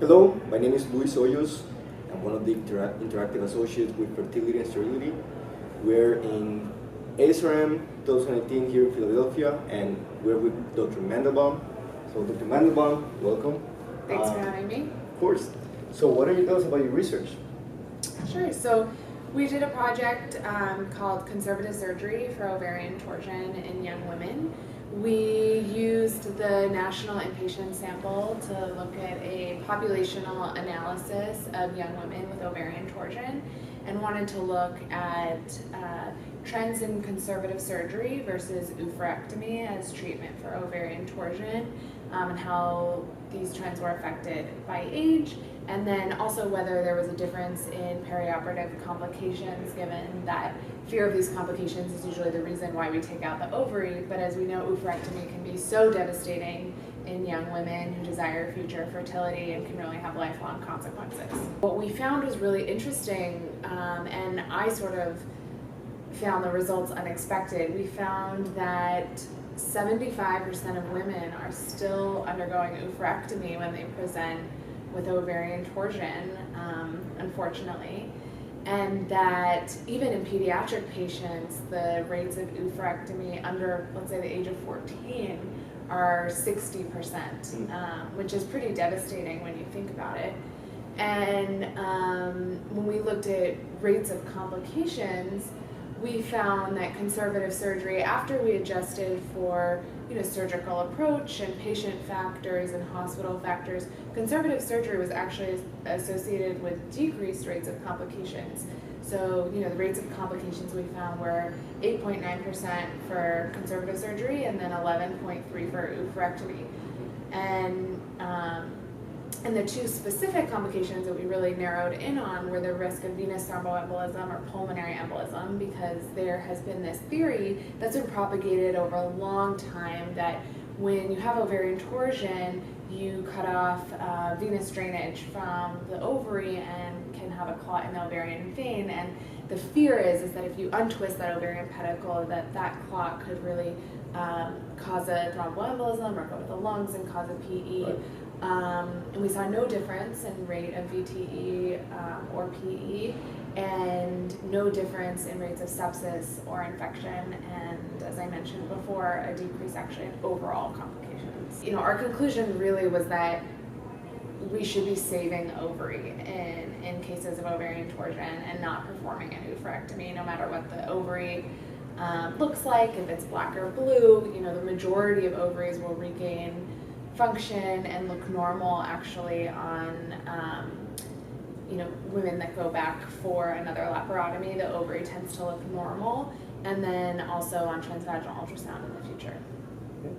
Hello, my name is Luis Hoyos. I'm one of the interactive associates with Fertility and Sterility. We're in ASRM 2019 here in Philadelphia, and we're with Dr. Mandelbaum. So, Dr. Mandelbaum, welcome. Thanks for having me. Of course. So, why don't you tell us about your research? Sure. So we did a project called Conservative Surgery for Ovarian Torsion in Young Women. We used the national inpatient sample to look at a populational analysis of young women with ovarian torsion and wanted to look at trends in conservative surgery versus oophorectomy as treatment for ovarian torsion, and how these trends were affected by age, and then also whether there was a difference in perioperative complications, given that fear of these complications is usually the reason why we take out the ovary. But as we know, oophorectomy can be so devastating in young women who desire future fertility and can really have lifelong consequences. What we found was really interesting, and I sort of found the results unexpected. We found that 75% of women are still undergoing oophorectomy when they present with ovarian torsion, unfortunately, and that even in pediatric patients, the rates of oophorectomy under, let's say, the age of 14 are 60%, which is pretty devastating when you think about it. And when we looked at rates of complications, we found that conservative surgery, after we adjusted for surgical approach and patient factors and hospital factors, conservative surgery was actually associated with decreased rates of complications. So the rates of complications we found were 8.9% for conservative surgery and then 11.3% for oophorectomy. And the two specific complications that we really narrowed in on were the risk of venous thromboembolism or pulmonary embolism, because there has been this theory that's been propagated over a long time that when you have ovarian torsion, you cut off venous drainage from the ovary and can have a clot in the ovarian vein. And the fear is that if you untwist that ovarian pedicle, that clot could really cause a thromboembolism or go to the lungs and cause a PE. Right. And we saw no difference in rate of VTE or PE, and no difference in rates of sepsis or infection, and as I mentioned before, a decrease actually in overall complications. Our conclusion really was that we should be saving ovary in cases of ovarian torsion and not performing an oophorectomy, no matter what the ovary looks like. If it's black or blue, the majority of ovaries will regain function and look normal actually on women that go back for another laparotomy. The ovary tends to look normal, and then also on transvaginal ultrasound in the future. Okay.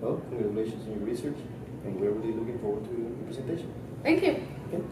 Well, congratulations on your research, and we're really looking forward to your presentation. Thank you. Okay.